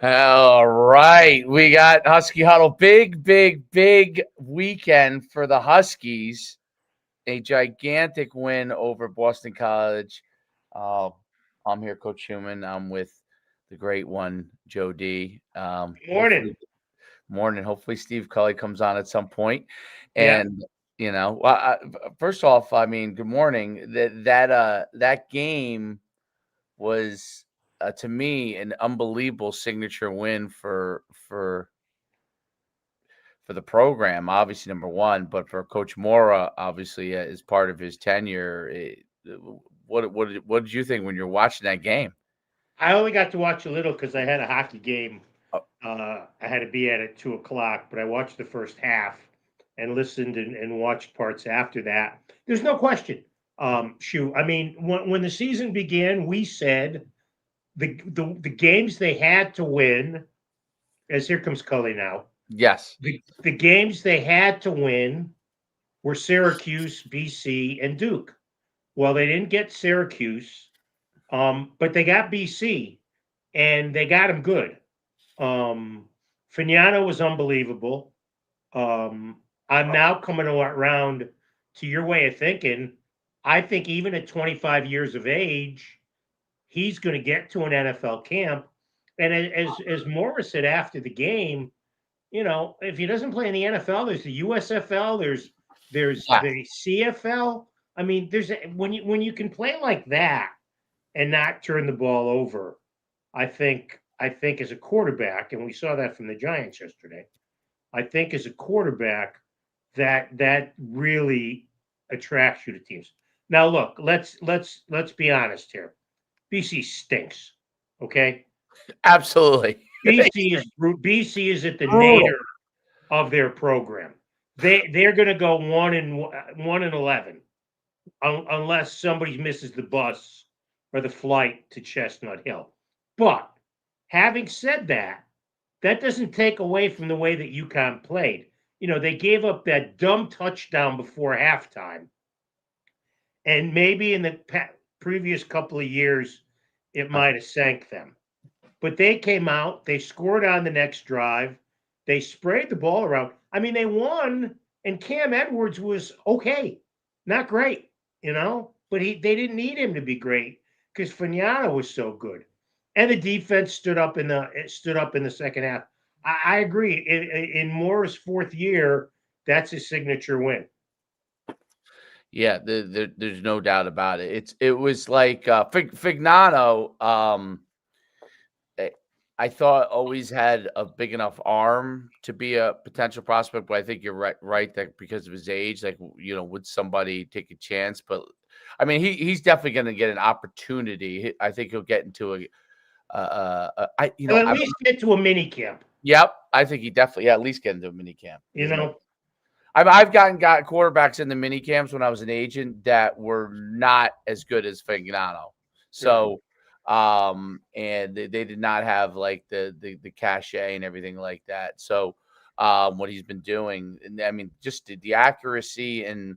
All right. We got Husky Huddle. Big weekend for the Huskies. A gigantic win over Boston College. Uh, I'm here, Coach Human. I'm with the great one, Joe D. Morning. Hopefully Steve Cully comes on at some point. Yeah, And first off, I mean, good morning. That game was to me an unbelievable signature win for the program. Obviously, number one, but for Coach Mora, obviously, as part of his tenure. What did you think when you're watching that game? I only got to watch a little because I had a hockey game. Oh, I had to be at 2 o'clock, but I watched the first half and listened and watched parts after that. There's no question. Shoot, I mean, when the season began, we said the games they had to win. As here comes Cully now. yes. The games they had to win were Syracuse, BC, and Duke. Well, they didn't get Syracuse, but they got BC, and they got him good. Fagnano was unbelievable. I'm now coming around to your way of thinking. I think even at 25 years of age, he's going to get to an NFL camp. And as Morris said after the game, if he doesn't play in the NFL, there's the USFL, there's Yeah. the CFL. I mean, there's when you can play like that and not turn the ball over. I think as a quarterback, and we saw that from the Giants yesterday. I think as a quarterback, that really attracts you to teams. Now, look, let's be honest here. BC stinks. Okay, Absolutely. BC is at the Brutal. nadir of their program. They're going to go 1-11 unless somebody misses the bus or the flight to Chestnut Hill. But having said that, that doesn't take away from the way that UConn played. They gave up that dumb touchdown before halftime, and maybe in the previous couple of years, it might have sank them. But they came out, they scored on the next drive, they sprayed the ball around. I mean, they won, and Cam Edwards was okay, not great, but they didn't need him to be great because Fagnano was so good, and the defense stood up in the second half. I agree. In Moore's fourth year, that's his signature win. Yeah, there's no doubt about it. It was like Fignano. I thought always had a big enough arm to be a potential prospect, but I think you're right that because of his age, like would somebody take a chance? But I mean, he's definitely going to get an opportunity. I think he'll get into He'll at least get to a mini camp. Yep, I think he definitely at least get into a mini camp. No. I've got quarterbacks in the mini camps when I was an agent that were not as good as Fagnano. So, and they did not have like the cachet and everything like that. So, what he's been doing, and I mean, just the accuracy and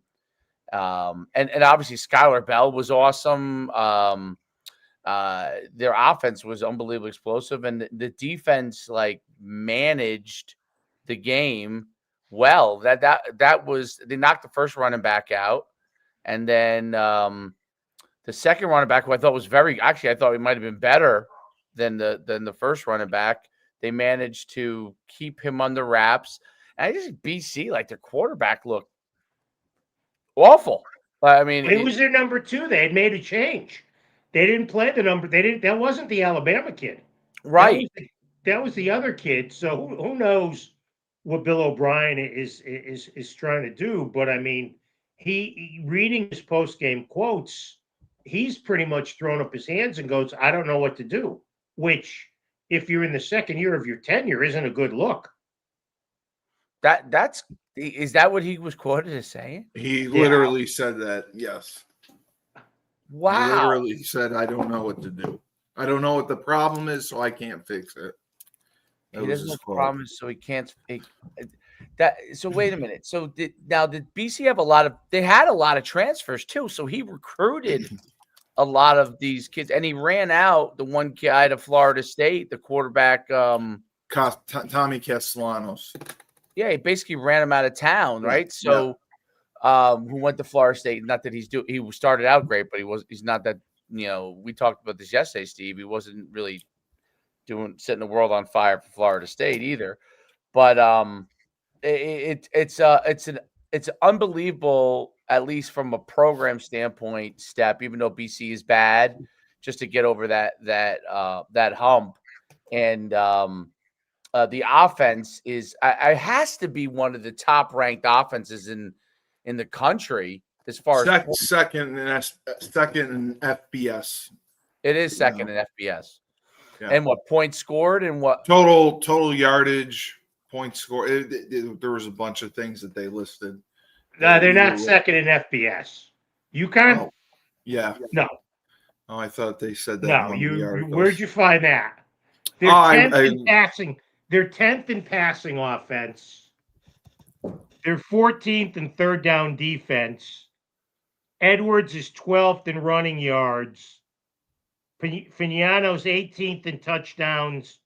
obviously Skylar Bell was awesome. Their offense was unbelievably explosive, and the defense like managed the game well. That was they knocked the first running back out, and then the second running back, who I thought was I thought he might have been better than the first running back. They managed to keep him under wraps. And I just think BC, like their quarterback, looked awful. I mean, it was their number 2. They had made a change. They didn't play the number. They didn't. That wasn't the Alabama kid. Right. That was the other kid. So who knows what Bill O'Brien is trying to do? But I mean, he reading his post game quotes, he's pretty much thrown up his hands and goes, "I don't know what to do." Which, if you're in the second year of your tenure, isn't a good look. Is that what he was quoted as saying? He literally said that. Yes. Wow. He literally said, "I don't know what to do. I don't know what the problem is, so I can't fix it." He doesn't know the problem, so he can't. So wait a minute. So did BC have a lot of? They had a lot of transfers too. So he recruited a lot of these kids, and he ran out the one guy to Florida State, the quarterback. Tommy Castellanos. Yeah, he basically ran him out of town, right? Yeah. So, who went to Florida State? Not that he started out great, but he's not that. We talked about this yesterday, Steve. He wasn't really setting the world on fire for Florida State either. But it's an unbelievable, at least from a program standpoint, step. Even though BC is bad, just to get over that hump, and the offense has to be one of the top ranked offenses in the country as far as second in FBS. It is second in FBS. Yeah. And what points scored and what total yardage, points scored. There was a bunch of things that they listed. No, they're not second in FBS. UConn? Oh, yeah. No. Oh, I thought they said that. No, where'd you find that? They're 10th in passing. They're 10th in passing offense. They're 14th in third down defense. Edwards is 12th in running yards. Finiano's 18th in touchdowns,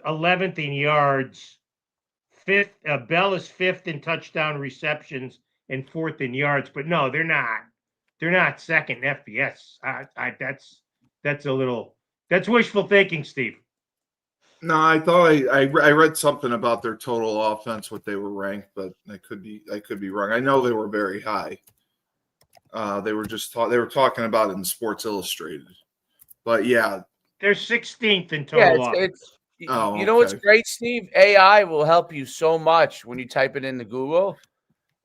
11th in yards. Bell is 5th in touchdown receptions and 4th in yards. But no, they're not. They're not second in FBS. That's wishful thinking, Steve. No, I thought I read something about their total offense, what they were ranked, but I could be wrong. I know they were very high. They were talking about it in Sports Illustrated, but yeah, they're 16th in total. Yeah, you know what's great, Steve? AI will help you so much when you type it into Google,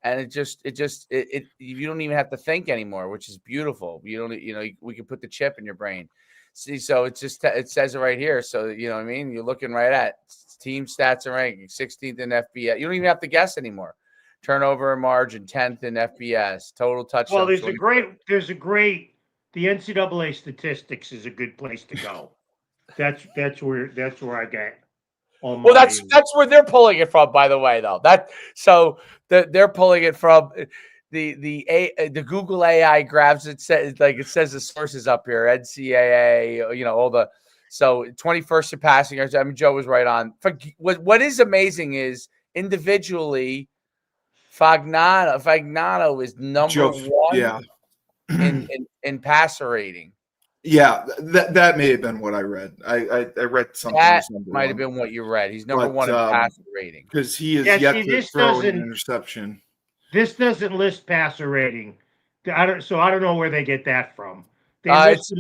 and you don't even have to think anymore, which is beautiful. We can put the chip in your brain. See, so it says it right here. So you know what I mean? You're looking right at team stats and ranking, 16th in FBS. You don't even have to guess anymore. Turnover margin, 10th in FBS. Total touchdowns. Well, the NCAA statistics is a good place to go. That's where I get. Well, that's where they're pulling it from, by the way, though. They're pulling it from the Google AI grabs it. Says the sources up here, NCAA, all the. So 21st in passing yards. I mean, Joe was right on. What is amazing is individually, Fagnano is number one in passer rating. Yeah, that may have been what I read. I read something. That might have been what you read. He's number one in passer rating because he is yet to throw an interception. This doesn't list passer rating. I don't know where they get that from. It's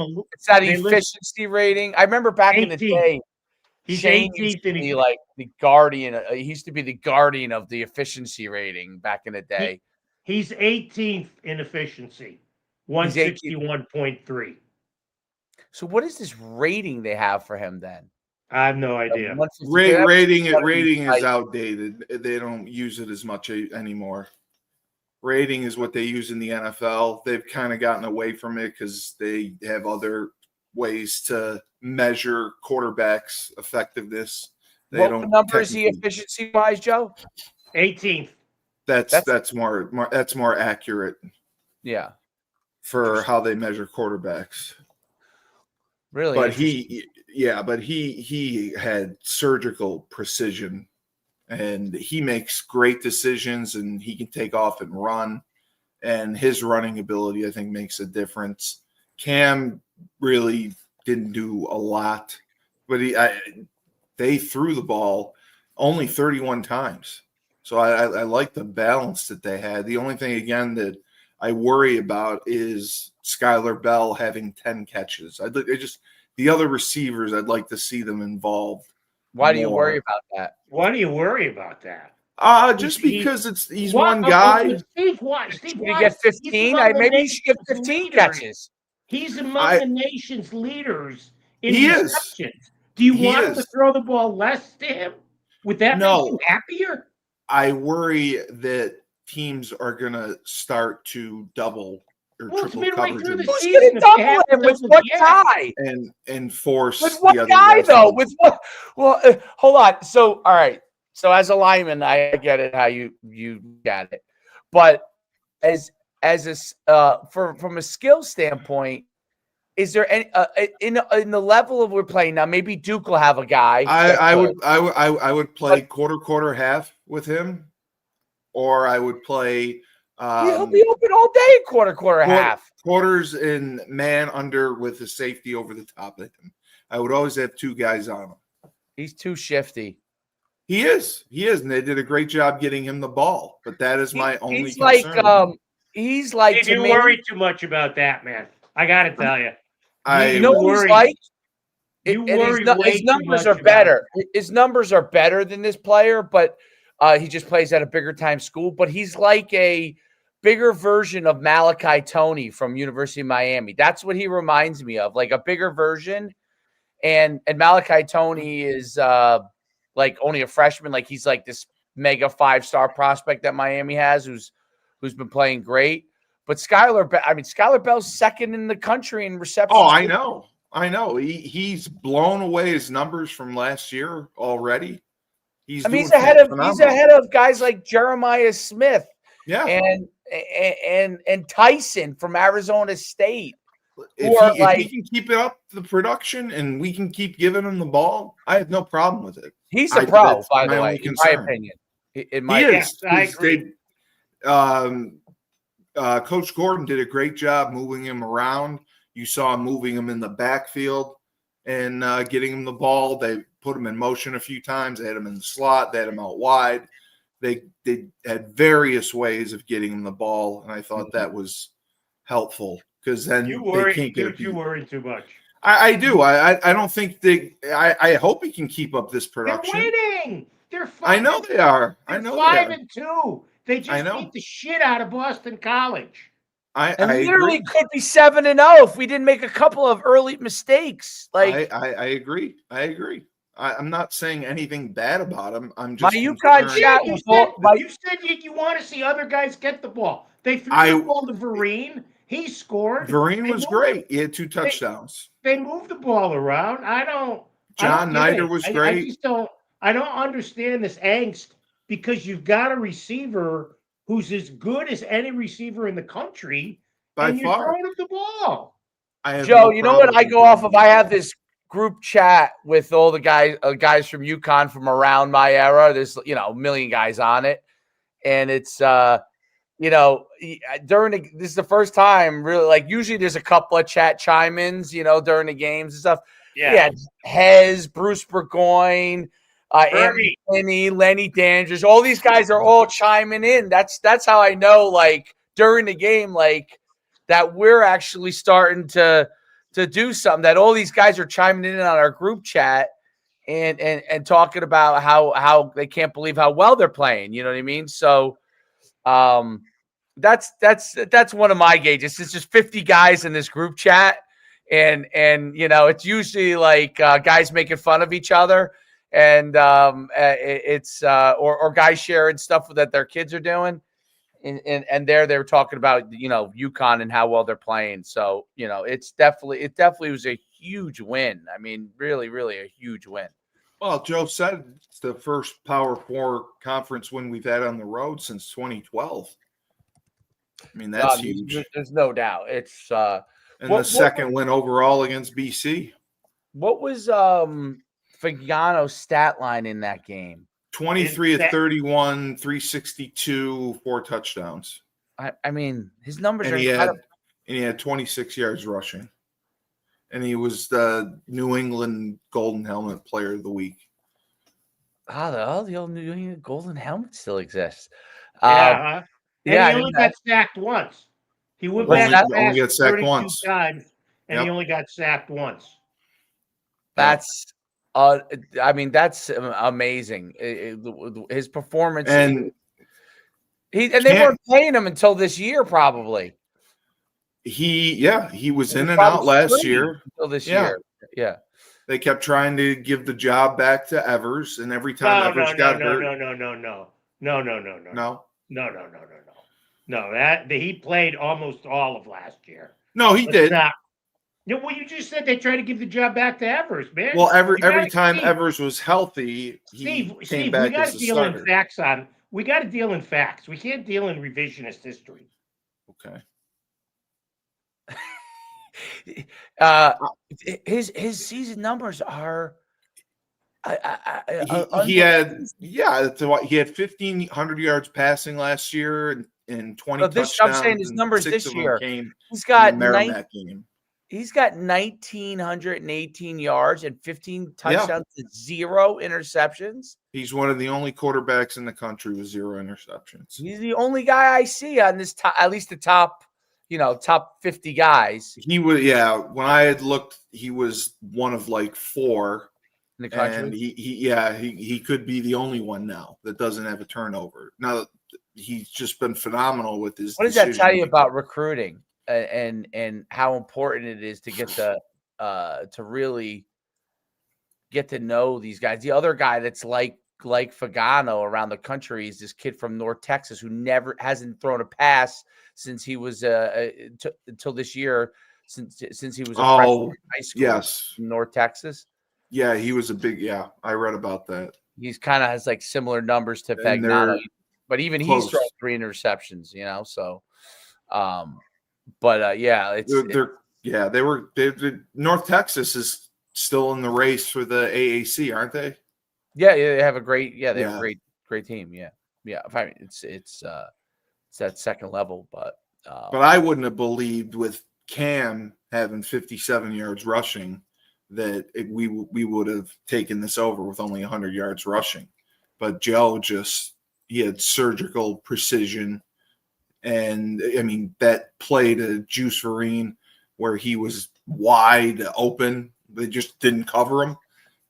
that efficiency rating. I remember back in the day, he's Shane 18th used to be like the guardian. He used to be the guardian of the efficiency rating back in the day. He's 18th in efficiency, 161.3. So what is this rating they have for him then? I have no idea. Rating is outdated. They don't use it as much anymore. Rating is what they use in the NFL. They've kind of gotten away from it because they have other ways to measure quarterbacks' effectiveness. What number is he efficiency wise, Joe? 18th. That's more accurate. Yeah. For how they measure quarterbacks. Really? But he had surgical precision, and he makes great decisions, and he can take off and run, and his running ability, I think, makes a difference. Cam really didn't do a lot, but they threw the ball only 31 times. So I like the balance that they had. The only thing, again, that I worry about is Skylar Bell having 10 catches. The other receivers, I'd like to see them involved. Why do you worry about that? Why do you worry about that? Just because he's one guy. Steve, why? Steve, you get 15? Maybe you should get 15 catches. He's among the nation's leaders in receptions. Is. Do you want him to throw the ball less to him? Would that make you happier? I worry that teams are going to start to double or triple coverage. Who's going to double him with what guy? And force with what guy though? With what? Well, hold on. So all right. So as a lineman, I get it how you got it, but from a skill standpoint, is there any in the level of we're playing now? Maybe Duke will have a guy. I would play quarter half with him, or I would play. He'll be open all day, quarter half. Quarters in man under with a safety over the top of him. I would always have two guys on him. He's too shifty. He is, and they did a great job getting him the ball. But that is my only he's concern. He's like If you worry too much about that, man, I got to tell you. You know what he's like? His numbers are better. His numbers are better than this player, but he just plays at a bigger time school. But he's like a bigger version of Malachi Toney from University of Miami. That's what he reminds me of, like a bigger version. And Malachi Toney is like only a freshman. Like he's like this mega 5-star prospect that Miami has, who's been playing great. But Skylar Bell's second in the country in receptions. Oh, I know. He's blown away his numbers from last year already. He's ahead of guys like Jeremiah Smith. Yeah. And Tyson from Arizona State. If he can keep it up the production and we can keep giving him the ball, I have no problem with it. He's a pro, by the way, in my opinion. I agree. Coach Gordon did a great job moving him around. You saw him moving him in the backfield and getting him the ball. They put him in motion a few times. They had him in the slot. They had him out wide. They had various ways of getting him the ball, and I thought that was helpful because then they can't get you worry too much. I do. I don't think I hope he can keep up this production. They're winning. They're 5. I know they are. I know 5-2. They just beat the shit out of Boston College. I literally agree. could be 7-0 if we didn't make a couple of early mistakes. Like I agree. I'm not saying anything bad about him. I'm just my UConn chat. You said you want to see other guys get the ball. They threw the ball to Vereen. He scored. Vereen was great. He had 2 touchdowns. They moved the ball around. John Nider was great. I don't understand this angst because you've got a receiver who's as good as any receiver in the country, by and far. You're throwing him the ball. Joe, you know what I go off of? I have this group chat with all the guys from UConn from around my era. There's a million guys on it, and it's this is the first time really. Like usually there's a couple of chat chime-ins, during the games and stuff. Yeah, Hez, Bruce Burgoyne, Anthony, Lenny Dandridge. All these guys are all chiming in. That's how I know, like during the game, like that we're actually starting to do something, that all these guys are chiming in on our group chat and talking about how they can't believe how well they're playing. You know what I mean? So that's one of my gauges. It's just 50 guys in this group chat. And it's usually like guys making fun of each other and it's or guys sharing stuff that their kids are doing. And they were talking about, UConn and how well they're playing. So, it definitely was a huge win. I mean, really, really a huge win. Well, Joe said it's the first Power 4 conference win we've had on the road since 2012. I mean, that's huge. There's no doubt. It's the second win overall against BC. What was Fagiano's stat line in that game? 23 of 31, 362, 4 touchdowns. I mean, his numbers are incredible. And he had 26 yards rushing. And he was the New England Golden Helmet Player of the Week. The old New England Golden Helmet still exists. He only got sacked once. He went back only got sacked once. Times, and he only got sacked once. That's that's amazing. His performance, and they weren't paying him until this year, probably. He was in and out last year until this year. Yeah, they kept trying to give the job back to Evers, and every time Evers got hurt. No, he played almost all of last year. No, he did. Well, you just said they tried to give the job back to Evers, man. Well, every time Evers was healthy, he came back as a starter. We got to deal in facts. We can't deal in revisionist history. Okay. uh, his season numbers are He had unbelievable. he had 1,500 yards passing last year and 20 So I'm saying touchdowns, his and numbers 6 this of them year. came He's in the got Merrimack game. He's got 1,918 yards and 15 Yeah, touchdowns and 0 interceptions. he's one of the only quarterbacks in the country with 0 interceptions. He's the only guy I see on this top, at least the top, top 50 guys He was, when I had looked, he was one of like 4, in the and country. he could be the only one now that doesn't have a turnover. Now, he's just been phenomenal with his What does that decision tell you making. about recruiting and how important it is to get to really get to know these guys? The other guy that's like Fagano around the country is this kid from North Texas who never hasn't thrown a pass since he was until this year, since he was a freshman in high school. Yes, in North Texas. Yeah, he was a big. Yeah, I read about that. He's kind of has like similar numbers to And Fagnano, they're but even he's close. thrown 3 interceptions. So, yeah, North Texas is still in the race for the AAC, aren't they? yeah, they have a great have Yeah. a great team. Yeah. I mean, it's that second level, but I wouldn't have believed with Cam having 57 yards rushing that we would have taken this over with only 100 yards rushing. But Joe he had surgical precision, and I mean that play to Juice Vereen where he was wide open, they just didn't cover him.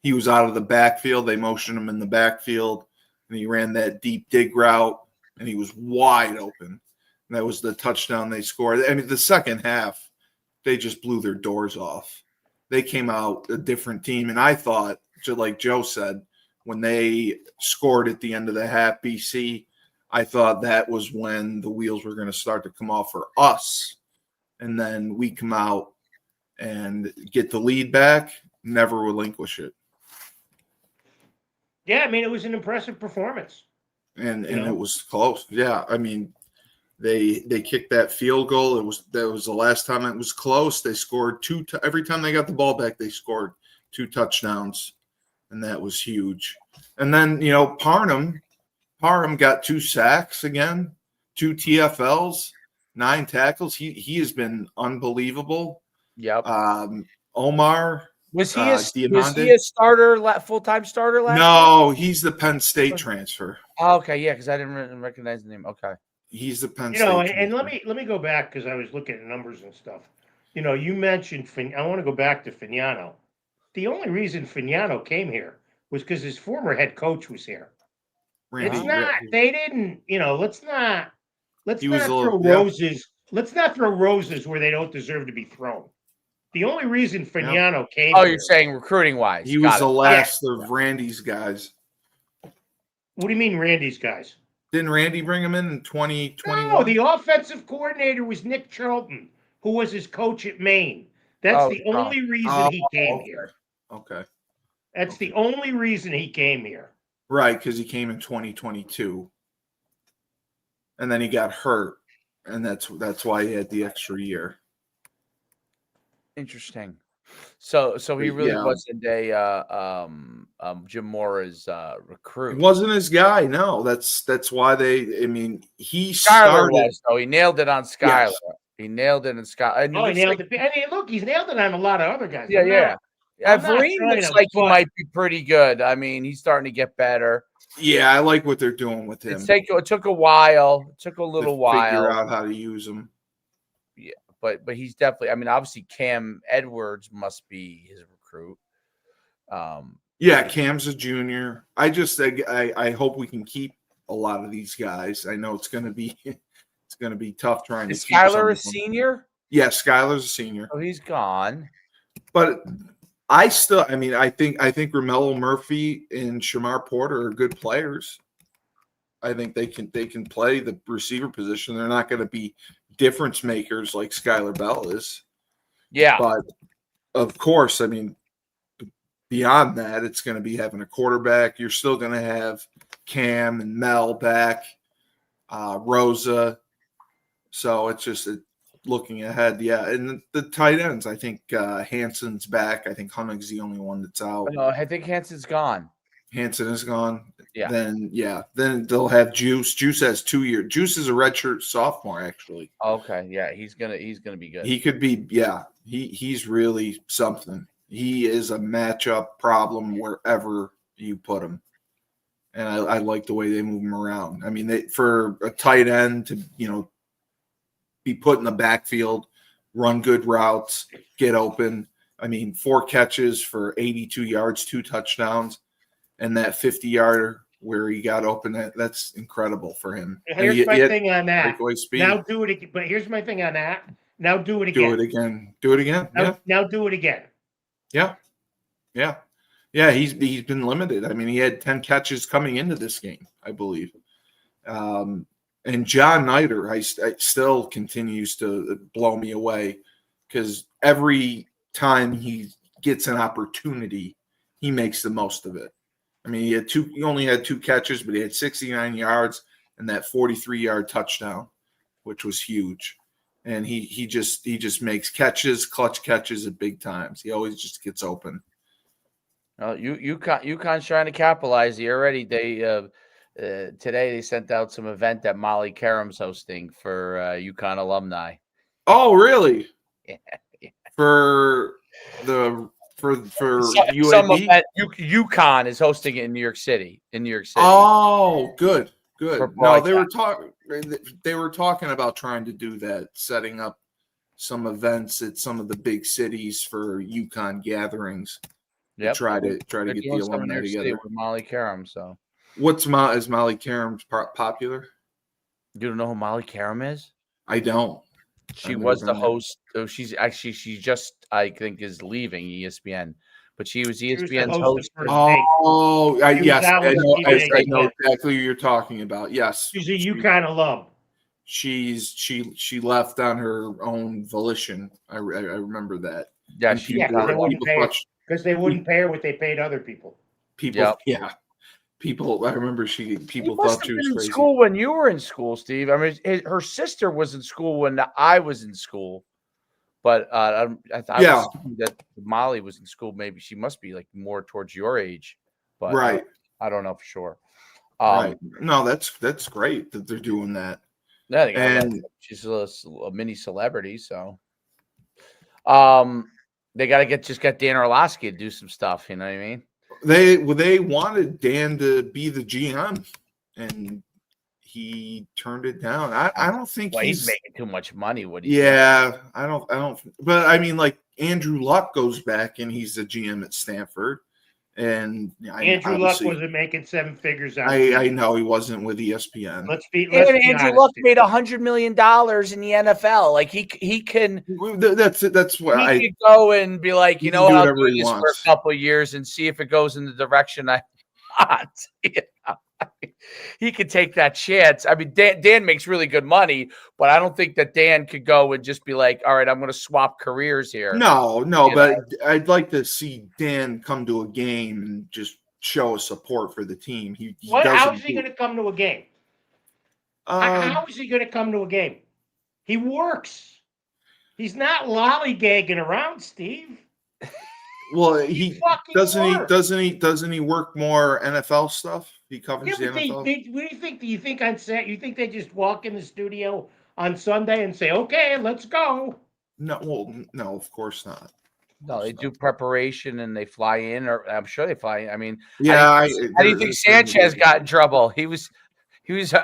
He was out of the backfield. They motioned him in the backfield, and he ran that deep dig route, and he was wide open. And that was the touchdown they scored. I mean, the second half, they just blew their doors off. They came out a different team. And I thought, just like Joe said, when they scored at the end of the half, BC, I thought that was when the wheels were going to start to come off for us. And then we come out and get the lead back, never relinquish it. Yeah, I mean, it was an impressive performance. And it was close. Yeah, I mean, they kicked that field goal. That was the last time it was close. They scored every time they got the ball back, they scored 2 touchdowns, and that was huge. And then, Parham got 2 sacks again, 2 TFLs, 9 tackles. He has been unbelievable. Yep. Omar, was he a starter, full-time starter last year? No, he's the Penn State transfer. Oh, okay, yeah, because I didn't recognize the name. Okay. He's the Penn State transfer. And let me go back because I was looking at numbers and stuff. You mentioned I want to go back to Fagnano. The only reason Fagnano came here was because his former head coach was here. It's not. They didn't. Let's not throw roses. Let's not throw roses where they don't deserve to be thrown. The only reason Fagnano came. Oh, you're saying recruiting wise? He was the last of Randy's guys. What do you mean, Randy's guys? Didn't Randy bring him in 2021? No, the offensive coordinator was Nick Charlton, who was his coach at Maine. That's the only reason he came here. Okay. That's the only reason he came here. Right, because he came in 2022. And then he got hurt. And that's why he had the extra year. Interesting. So he really wasn't Jim Mora's recruit. It wasn't his guy. No, that's why he Skyler started. Was, though. He nailed it on Skyler. Yes. He nailed it on Skyler. He nailed it. I mean, look, he's nailed it on a lot of other guys. Yeah. Vereen looks like he might be pretty good. I mean, he's starting to get better. Yeah, I like what they're doing with him. It took a while. It took a little while. Figure out how to use him. Yeah, but he's definitely. I mean, obviously, Cam Edwards must be his recruit. Yeah, Cam's a junior. I hope we can keep a lot of these guys. I know it's going to be tough trying to keep. Is Skyler a senior? Yeah, Skyler's a senior. Oh, he's gone. But I think Romello Murphy and Shamar Porter are good players. I think they can play the receiver position. They're not going to be difference makers like Skylar Bell is. Yeah. But of course, I mean, beyond that, it's going to be having a quarterback. You're still going to have Cam and Mel back, Rosa. So it's just looking ahead, yeah. And the tight ends, I think Hanson's back. I think Hunnick's the only one that's out. No, I think Hanson's gone. Hanson is gone. Yeah. Then they'll have Juice. Juice has 2 years. Juice is a redshirt sophomore, actually. Okay, yeah, he's gonna be good. He could be, yeah. He's really something. He is a matchup problem wherever you put him. And I like the way they move him around. I mean, for a tight end to, be put in the backfield, run good routes, get open. I mean, 4 catches for 82 yards, 2 touchdowns, and that 50-yarder where he got open, that's incredible for him. Here's my thing on that. Speed. Now do it again. But here's my thing on that. Now do it again. Do it again. Do it again. Now do it again. Yeah. Yeah. Yeah, he's been limited. I mean, he had 10 catches coming into this game, I believe. And John Nider, I still continues to blow me away because every time he gets an opportunity, he makes the most of it. I mean, he only had 2 catches, but he had 69 yards and that 43-yard touchdown, which was huge. And he just makes catches, clutch catches at big times. He always just gets open. UConn's trying to capitalize. Today they sent out some event that Molly Karum's hosting for UConn alumni. Oh, really? Yeah. For UAB? Some event, UConn is hosting it in New York City. Oh, good. No, they were talking about trying to do that, setting up some events at some of the big cities for UConn gatherings. Yep. Try to get the alumni together with Molly Karam. So, is Molly Karam popular? You don't know who Molly Karam is? I don't. She was the host. So she just, I think, is leaving ESPN, but she was ESPN's host. Yes, I know exactly who you're talking about. Yes, she's a UConn alum. She left on her own volition. I remember that. Yeah, because they wouldn't pay her what they paid other people. People. I remember people thought she was crazy. In school when you were in school, Steve. I mean, her sister was in school when I was in school, but I was that Molly was in school. Maybe she must be like more towards your age, but right. I don't know for sure. Right. No, that's great that they're doing that. Yeah, and she's a mini celebrity, so they got to get Dan Orlovsky to do some stuff. You know what I mean? They wanted Dan to be the GM, and he turned it down. I don't think he's making too much money. What? I don't. But I mean, like Andrew Luck goes back, and he's the GM at Stanford. And Andrew Luck wasn't making 7 figures out. I know he wasn't with ESPN. Andrew Luck made $100 million in the NFL. Like he can. That's what he could go and be like, I'll do this for a couple of years and see if it goes in the direction I want. He could take that chance. I mean, Dan makes really good money, but I don't think that Dan could go and just be like, all right, I'm going to swap careers here. No, but I'd like to see Dan come to a game and just show his support for the team. How is he going to come to a game? How is he going to come to a game? He works. He's not lollygagging around, Steve. Well, doesn't he work more NFL stuff? He covers the NFL. What do you think on set? You think they just walk in the studio on Sunday and say, "Okay, let's go"? No, of course not. No, they do preparation and they fly in, or I'm sure they fly in. I mean, how do you think Sanchez got in trouble? He was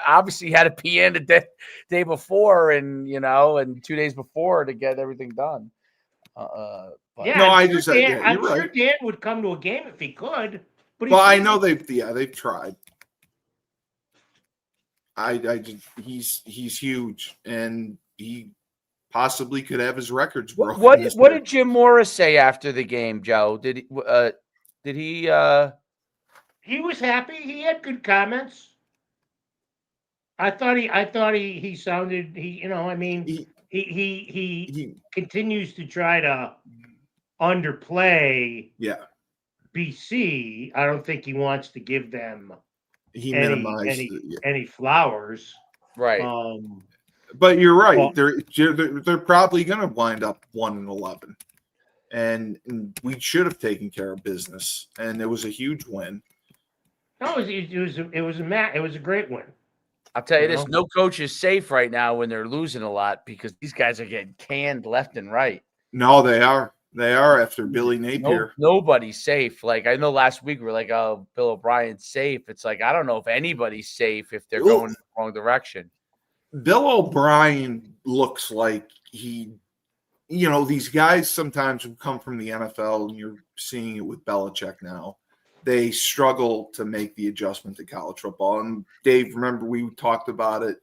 obviously had a PN the day before, and 2 days before to get everything done. I'm sure Dan would come to a game if he could. But I know they've tried. He's huge, and he possibly could have his records broken. What did Jim Morris say after the game, Joe? Did he? He was happy. He had good comments. I thought he sounded. He continues to try to underplay. Yeah. BC, I don't think he wants to give them minimized any flowers. Right. But you're right. Well, They're probably going to wind up 1-11, and we should have taken care of business, and it was a huge win. no, it was a great win. I'll tell you You this: know? no coach is safe right now when they're losing a lot because these guys are getting canned left and right. No, they are. They are after Billy Napier. Nobody's safe. Like I know last week we were like, "Oh, Bill O'Brien's safe." It's like I don't know if anybody's safe if they're going in the wrong direction. Bill O'Brien looks like these guys sometimes who come from the NFL, and you're seeing it with Belichick now. They struggle to make the adjustment to college football. And Dave, remember we talked about it.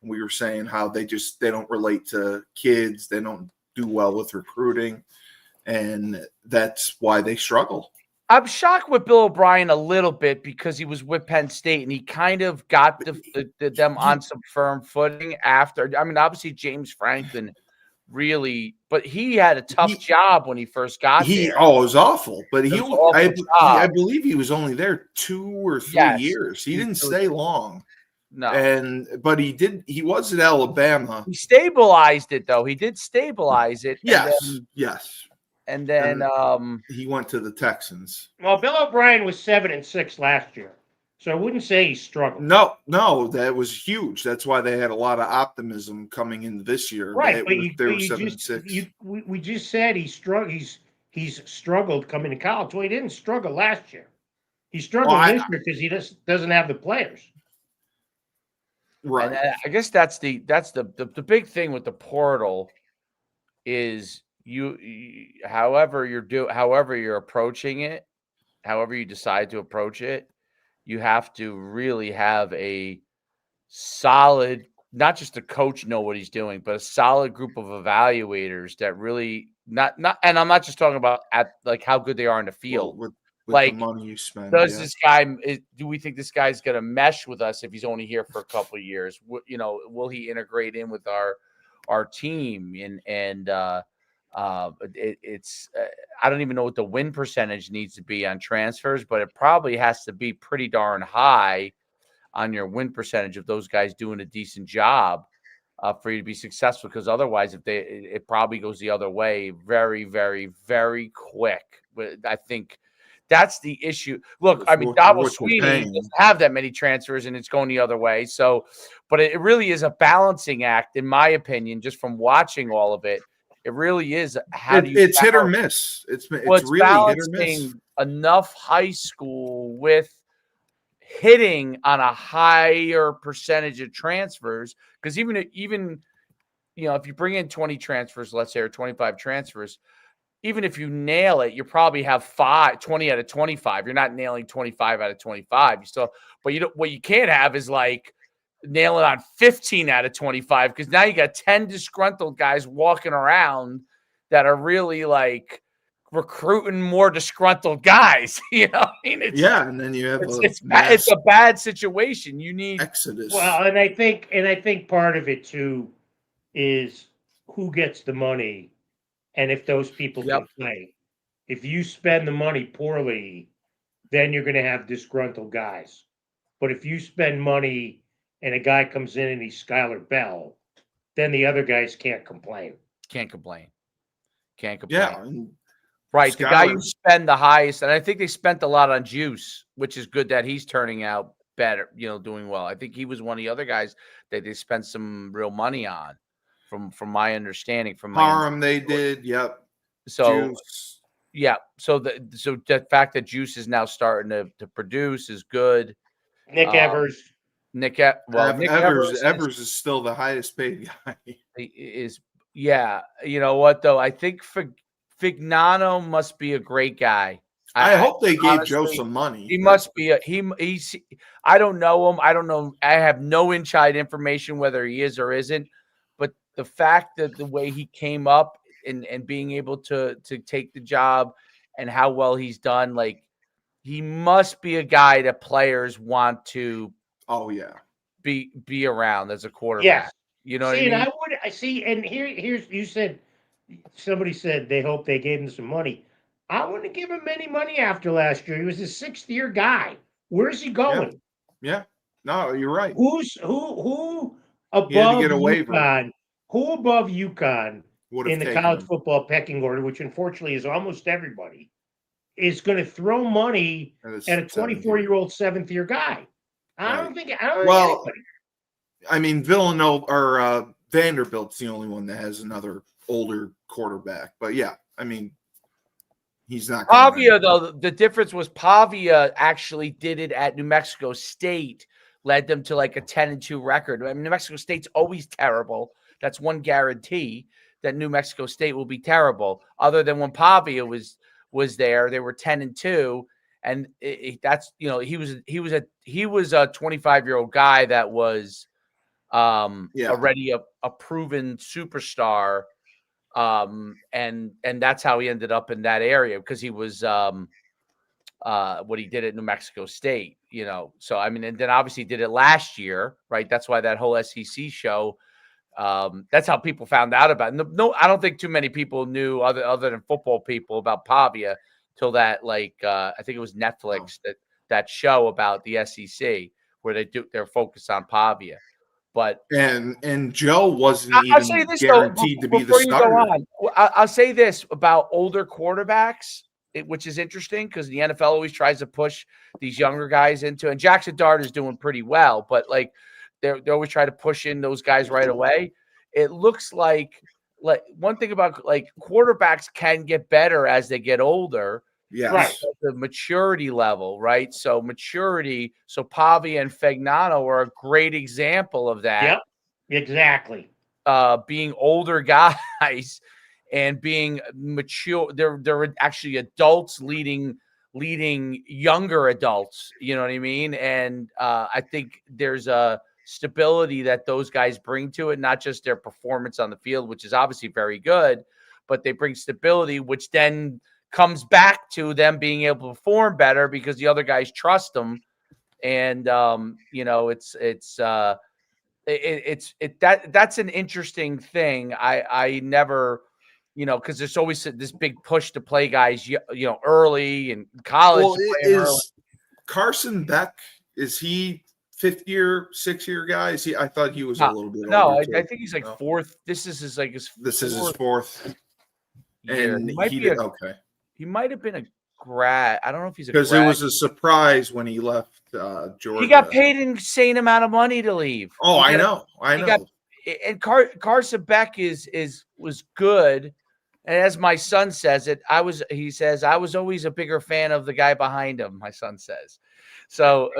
We were saying how they don't relate to kids. They don't do well with recruiting. And that's why they struggle. I'm shocked with Bill O'Brien a little bit because he was with Penn State and he kind of got them on some firm footing after. I mean, obviously James Franklin really, but he had a tough job when he first got there. Oh, it was awful. But I believe he was only there 2 or 3 years. He didn't stay long. No. But he was at Alabama. He stabilized it though. He did stabilize it. Yes. And then he went to the Texans. Well, Bill O'Brien was 7-6 last year, so I wouldn't say he struggled. No, that was huge. That's why they had a lot of optimism coming into this year. Right, but they were 7-6. We just said he's struggled coming to college. Well, he didn't struggle last year. He struggled this year because he doesn't have the players. Right. And I guess that's the big thing with the portal is however you're approaching it, however you decide to approach it, you have to really have a solid, not just a coach know what he's doing, but a solid group of evaluators that really not and I'm not just talking about at like how good they are in the field. With like the money you spend. This guy do we think this guy's going to mesh with us if he's only here for a couple of years? Will he integrate in with our team? And it's I don't even know what the win percentage needs to be on transfers, but it probably has to be pretty darn high on your win percentage of those guys doing a decent job for you to be successful. Because otherwise, it probably goes the other way very, very, very quick. But I think that's the issue. Look, I mean, Dabo Sweeney doesn't have that many transfers, and it's going the other way. So, but it really is a balancing act, in my opinion, just from watching all of it. It really is. It's hit or miss. It's really hit or miss. Enough high school with hitting on a higher percentage of transfers, because even if you bring in 20 transfers, let's say, or 25 transfers, even if you nail it, you probably have 20 out of 25. You're not nailing 25 out of 25. But what you can't have is like nailing on 15 out of 25, because now you got 10 disgruntled guys walking around that are really like recruiting more disgruntled guys. And then you have it's a bad situation. You need exodus. Well, and I think part of it too is who gets the money. And if those people can play, if you spend the money poorly, then you're going to have disgruntled guys. But if you spend money and a guy comes in and he's Skylar Bell, then the other guys can't complain. Yeah. Right. The guy you spend the highest, and I think they spent a lot on Juice, which is good that he's turning out better, doing well. I think he was one of the other guys that they spent some real money on. From my understanding, they did, yep. So Juice. Yeah, so the fact that Juice is now starting to produce is good. Nick Evers is still the highest paid guy. Is you know what though? I think Fignano must be a great guy. I hope they gave Joe some money. He must be he's. I don't know him. I don't know. I have no inside information whether he is or isn't. The fact that the way he came up and being able to take the job and how well he's done, like he must be a guy that players want to be around as a quarterback. Yes. You know what I mean? And I see, and here's you said somebody said they hope they gave him some money. I wouldn't give him any money after last year. He was a 6th-year guy. Where's he going? Yeah. No, you're right. Who He had to above get a waiver. UConn? Who above UConn Would have in the taken college him. football pecking order, which unfortunately is almost everybody, is going to throw money at a 24-year-old seventh-year guy? I don't think Well, anybody. I mean, Villanova or Vanderbilt's the only one that has another older quarterback. But yeah, I mean, he's not going Pavia, though, the difference was Pavia actually did it at New Mexico State, led them to like a 10-2 record. I mean, New Mexico State's always terrible. That's one guarantee that New Mexico State will be terrible. Other than when Pavia was there, they were 10-2, and that's he was a 25-year-old guy that was already a proven superstar. And that's how he ended up in that area, because he was what he did at New Mexico State, So I mean, and then obviously did it last year, right? That's why that whole SEC show. That's how people found out about it. No, I don't think too many people knew other than football people about Pavia till that I think it was Netflix that show about the SEC where they're focused on Pavia. But and Joe wasn't I'll say this guaranteed to be the before you starter. go on. I'll say this about older quarterbacks, which is interesting because the NFL always tries to push these younger guys into. And Jackson Dart is doing pretty well, but like they always try to push in those guys right away. It looks like one thing about like quarterbacks can get better as they get older. Yes. Right. The maturity level, right? So maturity. So Pavia and Fagnano are a great example of that. Yep, exactly. Being older guys and being mature, they're actually adults leading younger adults. You know what I mean? And I think there's a stability that those guys bring to it, not just their performance on the field, which is obviously very good, but they bring stability, which then comes back to them being able to perform better because the other guys trust them. And that's an interesting thing. I never, because there's always this big push to play guys, early in college. Well, is Carson Beck, is he fifth year, 6-year guy? Is he? I thought he was a little bit. No, I think he's like fourth. This is his fourth. Year. And okay. He might have been a grad. I don't know if he's a grad. Because it was a surprise when he left Georgia. He got paid an insane amount of money to leave. Oh, I know. And Carson Beck was good. And as my son says it, he says, I was always a bigger fan of the guy behind him, my son says. So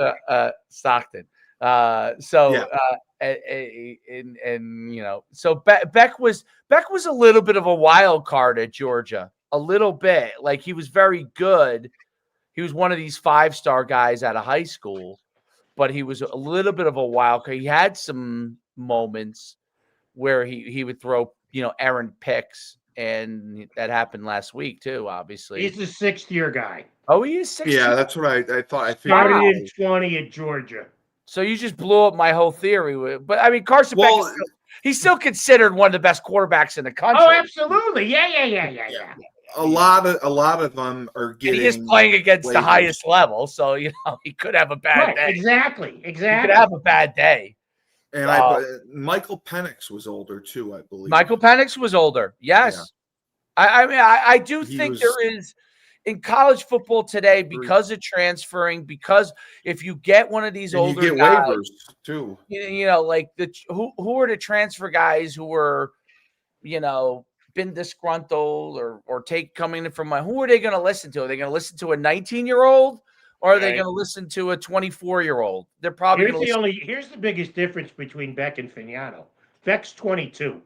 Stockton. So Beck was a little bit of a wild card at Georgia. A little bit. Like he was very good. He was one of these 5-star guys out of high school, but he was a little bit of a wild card. He had some moments where he would throw, errant picks, and that happened last week too, obviously. He's a 6th-year guy. Oh, he is 6th. Yeah, that's what I thought. I started in 20 at Georgia. So you just blew up my whole theory. But I mean, Carson Beck he's still considered one of the best quarterbacks in the country. Oh, absolutely. Yeah. A lot of them are getting. And he is playing against the highest level, so he could have a bad day. Exactly. He could have a bad day. And Michael Penix was older too, I believe. Michael Penix was older. Yes, yeah. I do think there is in college football today, because of transferring. Because if you get one of these older you get guys, waivers too. Like who are the transfer guys who were, been disgruntled or coming in from who are they going to listen to? Are they going to listen to a 19-year-old or are they going to listen to a 24-year-old? They're probably here's the biggest difference between Beck and Fagnano. Beck's 22.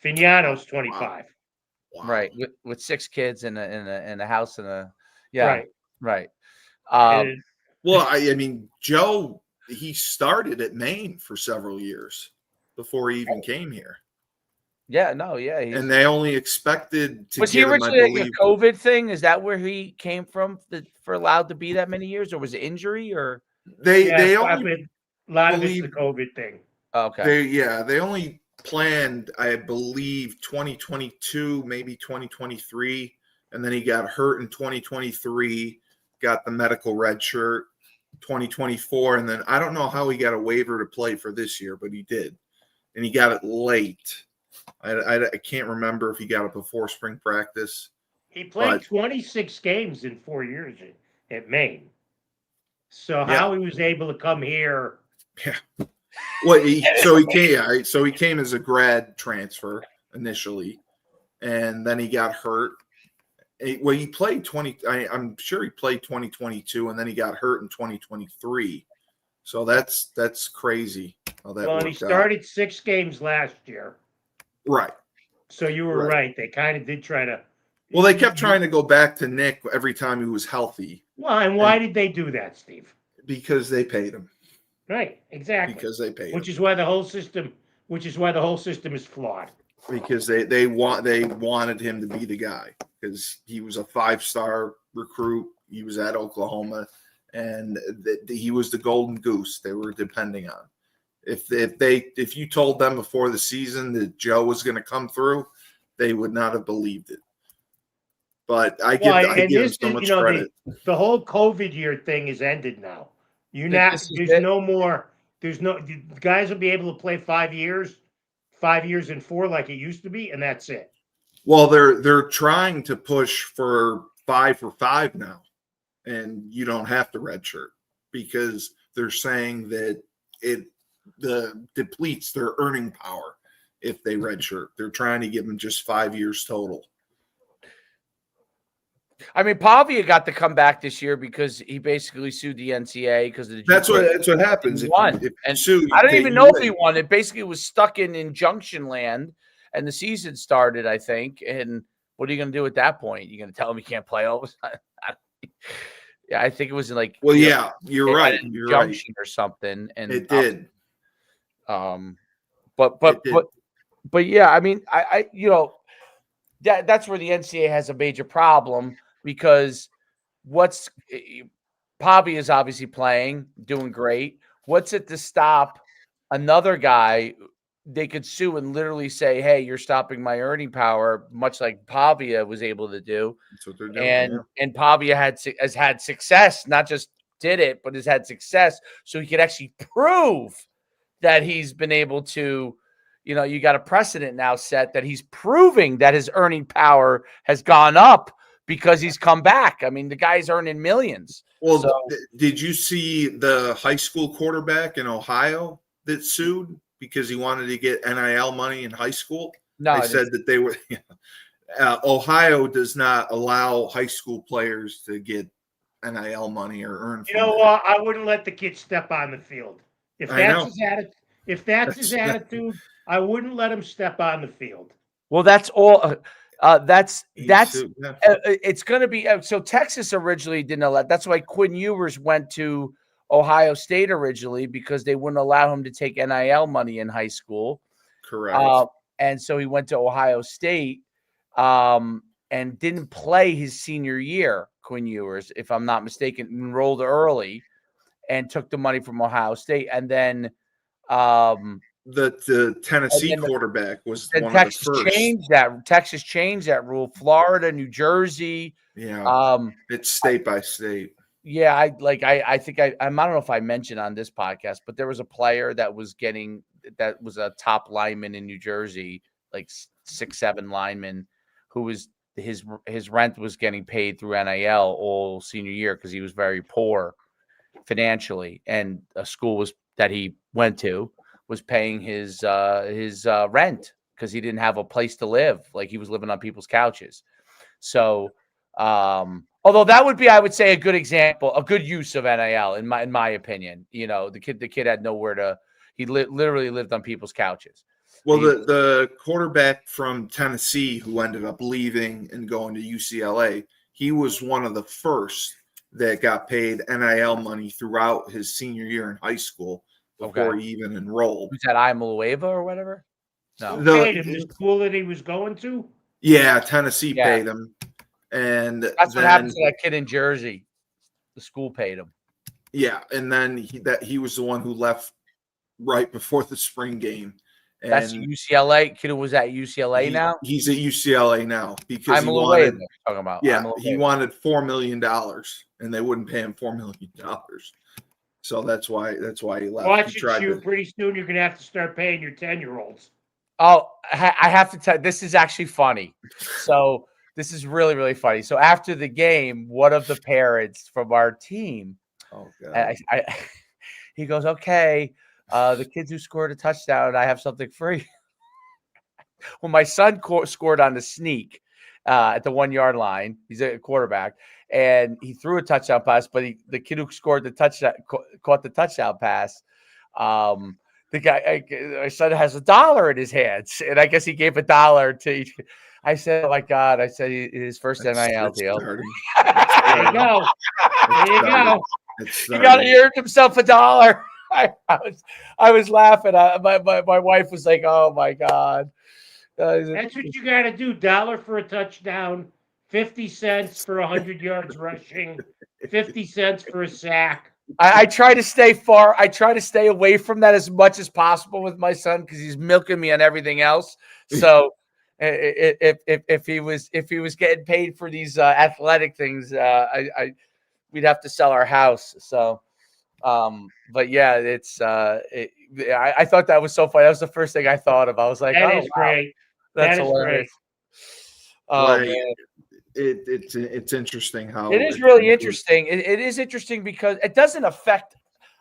Fagnano's 25. Wow. Right. With 6 kids in a house Right. Well, I mean, Joe, he started at Maine for several years before he even came here. Yeah, no, yeah. And they only expected to. Was he originally a COVID thing? Is that where he came from for allowed to be that many years, or was it injury? Or they only a lot of it's the COVID thing. Okay. They only planned, I believe, 2022, maybe 2023, and then he got hurt in 2023. Got the medical red shirt. 2024, and then I don't know how he got a waiver to play for this year, but he did. and he got it late. I can't remember if he got it before spring practice. He played But- 26 games in 4 years at Maine. So Yeah. how he was able to come here? Well, he came as a grad transfer initially, and then he got hurt. He played 20. I'm sure he played 2022, and then he got hurt in 2023. So that's crazy how that Well, and worked he out. started 6 games last year. Right. So you were Right. right. They kind of did try to. Well, they kept trying to go back to Nick every time he was healthy. Well, and why did they do that, Steve? Because they paid him. Right, exactly. Because they paid Which him. is why the whole system is flawed. Because they wanted him to be the guy, because he was a 5-star recruit. He was at Oklahoma, and he was the golden goose they were depending on. If you told them before the season that Joe was going to come through, they would not have believed it. But I give him so much credit. The whole COVID year thing is ended now. The guys will be able to play 5 years and 4 like it used to be, and that's it. Well, they're trying to push for 5 for 5 now, and you don't have to redshirt, because they're saying that it depletes their earning power if they redshirt. They're trying to give them just 5 years total. I mean, Pavia got to come back this year because he basically sued the NCAA because of the. That's what happens. He won. If I don't even know if he won. It basically was stuck in injunction land, and the season started, I think. And what are you going to do at that point? You're going to tell him he can't play all of a sudden? Yeah, I think it was like. Well, yeah, you're right. You're right. Injunction or something, and it did. But yeah, I mean, I that's where the NCAA has a major problem, because Pavi is obviously playing, doing great. What's it to stop another guy? They could sue and literally say, "Hey, you're stopping my earning power," much like Pavia was able to do. That's what they're doing. And Pavia has had success, not just did it, but has had success, so he could actually prove that he's been able to. You got a precedent now set that he's proving that his earning power has gone up because he's come back. I mean, the guy's earning millions. Well, did you see the high school quarterback in Ohio that sued because he wanted to get NIL money in high school? No, they said that they were. Ohio does not allow high school players to get NIL money or earn. You know what? I wouldn't let the kid step on the field if that's his attitude. I wouldn't let him step on the field. Well, that's all. It's going to be. So Texas originally didn't allow. That's why Quinn Ewers went to Ohio State originally, because they wouldn't allow him to take NIL money in high school. Correct. And so he went to Ohio State and didn't play his senior year. Quinn Ewers, if I'm not mistaken, enrolled early and took the money from Ohio State, and then. The Tennessee quarterback was one Texas of the first. Texas changed that rule. Florida, New Jersey. Yeah. It's state by state. Yeah. I think I don't know if I mentioned on this podcast, but there was a player that was a top lineman in New Jersey, like 6'7" lineman, who was his rent was getting paid through NIL all senior year because he was very poor financially, and a school that he went to was paying his rent because he didn't have a place to live. Like, he was living on people's couches. So, although that would be, I would say, a good example, a good use of NIL in my opinion. The kid had nowhere to. He literally lived on people's couches. Well, the quarterback from Tennessee who ended up leaving and going to UCLA, he was one of the first that got paid NIL money throughout his senior year in high school. Before he even enrolled. Who's that, Imalueva or whatever? No. Paid him the school that he was going to? Yeah, Tennessee paid him. And that's what happened to that kid in Jersey. The school paid him. Yeah, and then he was the one who left right before the spring game. And that's UCLA. Kid who was at UCLA now? He's at UCLA now because he wanted talking about. Yeah, he wanted $4 million, and they wouldn't pay him $4 million. So that's why he left. Watch He it, tried shoot. to. Pretty soon you're gonna have to start paying your 10-year-olds. Oh, I have to tell. This is actually funny. So this is really, really funny. So after the game, one of the parents from our team, Oh God. he goes, "Okay, the kids who scored a touchdown, I have something for you." Well, my son scored on the sneak at the 1 yard line. He's a quarterback, and he threw a touchdown pass. But the kid who scored the touchdown caught the touchdown pass. The guy, my son has $1 in his hands, and I guess he gave $1 to each. I said, "Oh my God!" I said, "His first NIL deal." There you go. There you go. He got to earn himself $1. I was laughing. My wife was like, "Oh my God." That's what you got to do. $1 for a touchdown, 50 cents for 100 yards rushing, 50 cents for a sack. I try to stay far. I try to stay away from that as much as possible with my son because he's milking me on everything else. So if he was getting paid for these athletic things, we'd have to sell our house. So, but yeah, I thought that was so funny. That was the first thing I thought of. I was like, That "Oh, is wow, great. that's That is hilarious." Well, Oh man. it's interesting how It is really interesting. It is interesting because it doesn't affect.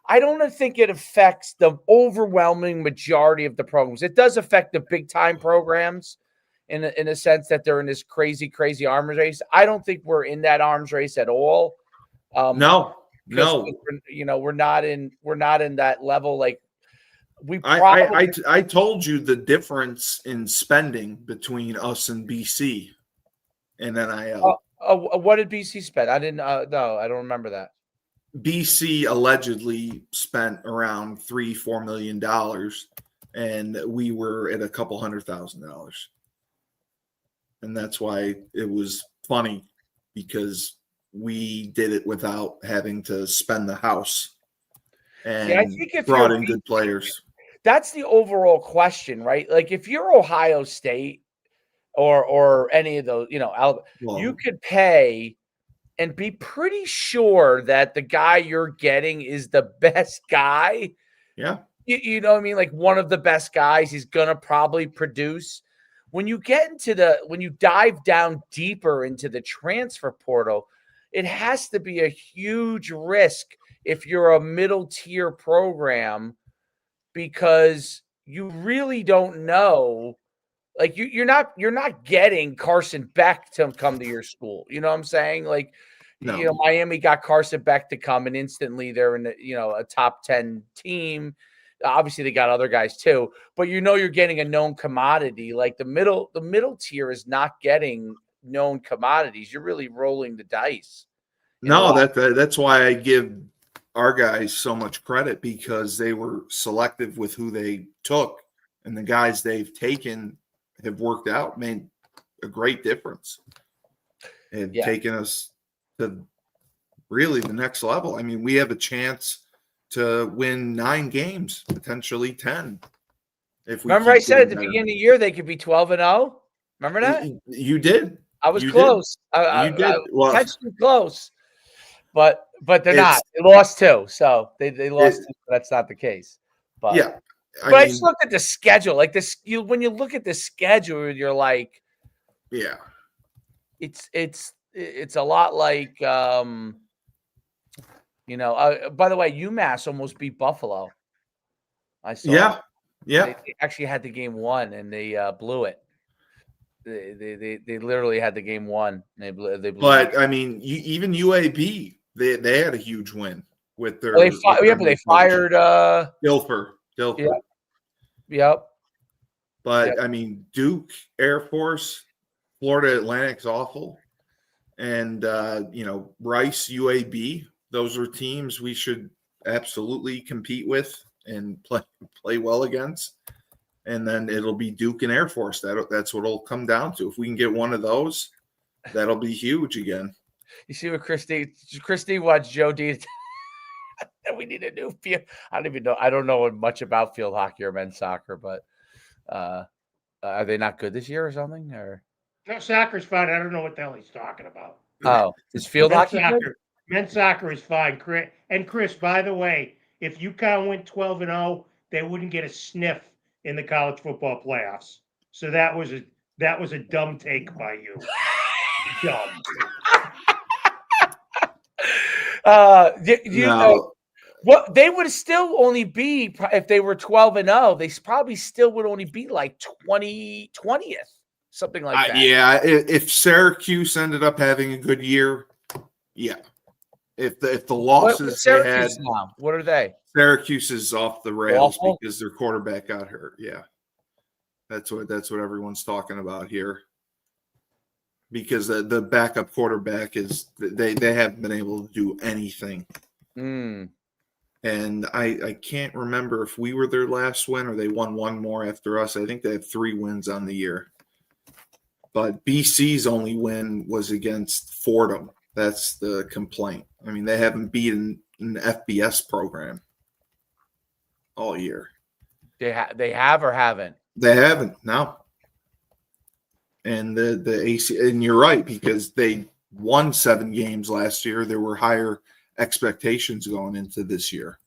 I don't think it affects the overwhelming majority of the programs. It does affect the big time programs in a sense that they're in this crazy arms race. I don't think we're in that arms race at all. No. We're not in that level. Like we I told you the difference in spending between us and BC and NIL. What did BC spend? I didn't. No, I don't remember that. BC allegedly spent around $3-4 million, and we were at a couple $100,000, and that's why it was funny because we did it without having to spend the house and I think if brought you're in good players. That's the overall question, right? Like if you're Ohio State or any of those, you could pay and be pretty sure that the guy you're getting is the best guy. Yeah. You know what I mean? Like one of the best guys. He's going to probably produce. When you dive down deeper into the transfer portal, it has to be a huge risk if you're a middle tier program because you really don't know. Like you're not getting Carson Beck to come to your school. You know what I'm saying? Like, No. Miami got Carson Beck to come, and instantly they're in a top 10 team. Obviously, they got other guys too, but you're getting a known commodity. Like the middle tier is not getting known commodities. You're really rolling the dice. No, that's why I give our guys so much credit because they were selective with who they took, and the guys they've taken have worked out, made a great difference, and taken us to really the next level. I mean, we have a chance to win 9 games, potentially 10. If we remember, I said at the beginning of the year they could be 12-0. Remember that? You did. I was close. You did. Potentially close, but they're not. They lost 2, so they lost 2. That's not the case. But yeah, I just looked at the schedule. Like this, when you look at the schedule, you're like, yeah, it's a lot like by the way, UMass almost beat Buffalo. I saw. Yeah. They actually had the game won, and they blew it. They literally had the game won. They blew. But I mean, even UAB, they had a huge win with their. But they fired Dilfer. Yep. But I mean, Duke, Air Force, Florida Atlantic's awful, and Rice, UAB. Those are teams we should absolutely compete with and play well against. And then it'll be Duke and Air Force. That's what it'll come down to. If we can get one of those, that'll be huge again. You see what Christy wants Joe D. We need a new field. I don't even know. I don't know much about field hockey or men's soccer, but are they not good this year or something? Or no, soccer's fine. I don't know what the hell he's talking about. Oh, is field hockey soccer? good? Men's soccer is fine. Chris, by the way, if UConn went 12-0, they wouldn't get a sniff in the college football playoffs. So that was a dumb take by you. Dumb. No, What they would still only be if they were 12-0. They probably still would only be like 20th, something like that. yeah. If Syracuse ended up having a good year, yeah. If the losses they had, now? What are they? Syracuse is off the rails Awful? because their quarterback got hurt. Yeah, that's what everyone's talking about here. Because the backup quarterback is they haven't been able to do anything. Mm. And I can't remember if we were their last win or they won one more after us. I think they had 3 wins on the year. But BC's only win was against Fordham. That's the complaint. I mean, they haven't beaten an FBS program all year. They have or haven't? They haven't, no. And the AC, and you're right, because they won 7 games last year. There were higher expectations going into this year.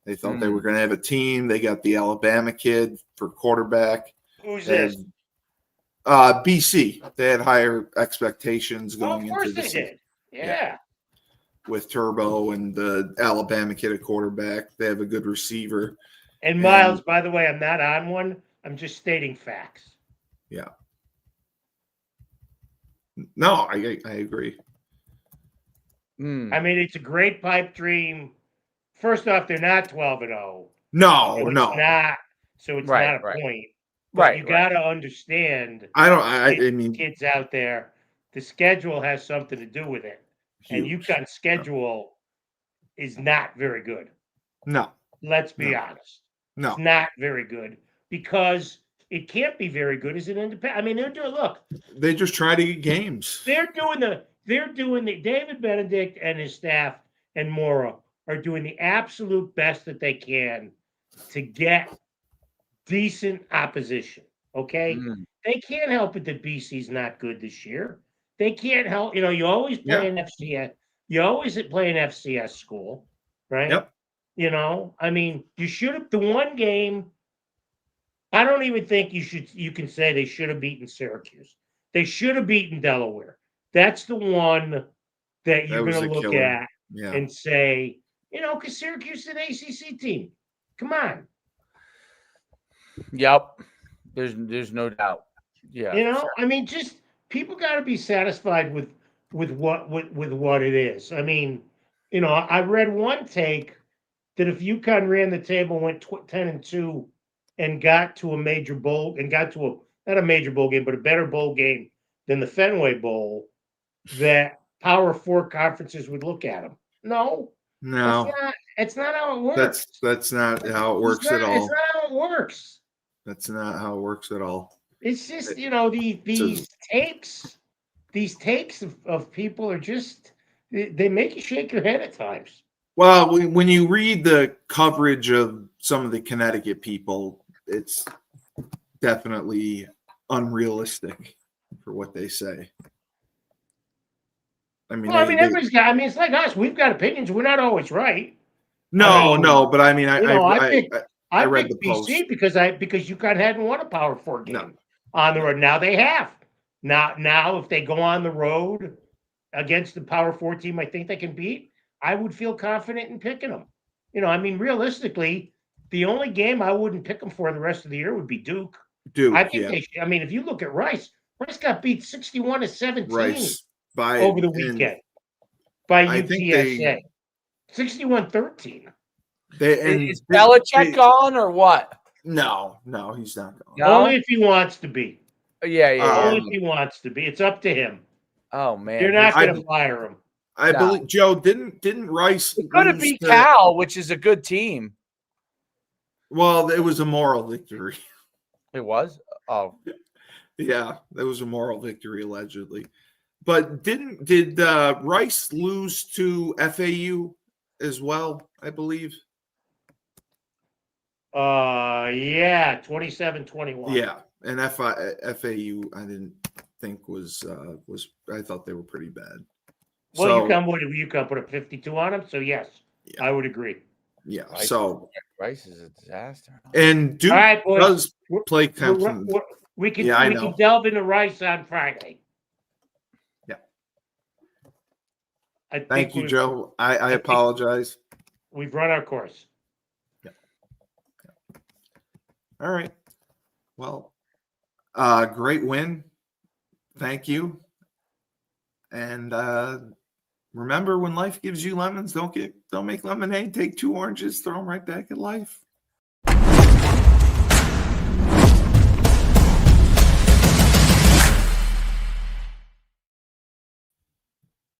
They thought they were going to have a team. They got the Alabama kid for quarterback. Who's this? BC. They had higher expectations going into the season. Did. Yeah. With Turbo and the Alabama kid at quarterback. They have a good receiver. And Miles, by the way, I'm not on one. I'm just stating facts. Yeah. No, I agree. I mean, it's a great pipe dream. First off, they're not 12-0. No. So it's not a point. But Right. You got to understand. I mean, kids out there, the schedule has something to do with it. And UConn's schedule is not very good. No. Let's be honest. No. It's not very good because it can't be very good as an independent. I mean, they just try to get games. They're doing the David Benedict and his staff and Mora are doing the absolute best that they can to get decent opposition. Okay. They can't help it that BC's not good this year. They can't help, you always play an FCS. You always play an FCS school, right? Yep. I mean, you should have the one game. I don't even think you can say they should have beaten Syracuse. They should have beaten Delaware. That's the one that you're going to look at and say, because Syracuse is an ACC team. Come on. Yep. There's no doubt. Yeah. I mean, just people got to be satisfied with what it is. I mean, I read one take that if UConn ran the table, went 10-2, and got to a major bowl and got to not a major bowl game, but a better bowl game than the Fenway Bowl, that Power 4 conferences would look at them. No. It's not how it works. That's not how it works at all. It's not how it works. That's not how it works at all. It's just, these takes of people are just, they make you shake your head at times. Well, when you read the coverage of some of the Connecticut people, it's definitely unrealistic for what they say. I mean, everybody's got. I mean, it's like us. We've got opinions. We're not always right. No, but I mean, I read the BC post because UConn hadn't won a Power 4 game on the road. Now they have. Now, if they go on the road against the Power 4 team, I think they can beat. I would feel confident in picking them. I mean, realistically, the only game I wouldn't pick them for the rest of the year would be Duke. I think they should. I mean, if you look at Rice got beat 61-17 over the weekend by UTSA. 61-13. Is Belichick gone or what? No, he's not gone. No? Only if he wants to be. Yeah. Only if he wants to be. It's up to him. Oh man, you're not going to fire him. I believe Joe didn't Rice. It could have beat Cal, which is a good team. Well, it was a moral victory. It was? Oh. Yeah, that was a moral victory, allegedly. But did Rice lose to FAU as well, I believe? Yeah, 27-21. Yeah, and FAU I didn't think was I thought they were pretty bad. Well, So UConn put a 52 on him, so yes, Yeah. I would agree. yeah. Rice- So Rice is a disaster. and Duke All right, boys. does We're- play we're- Clemson. we're- we can Yeah, I we know. can delve into Rice on Friday. Yeah. I think Thank you, we've- Joe. I think- apologize. We've run our course. All right. Well, great win. Thank you. And remember, when life gives you lemons, don't make lemonade. Take 2 oranges, throw them right back at life.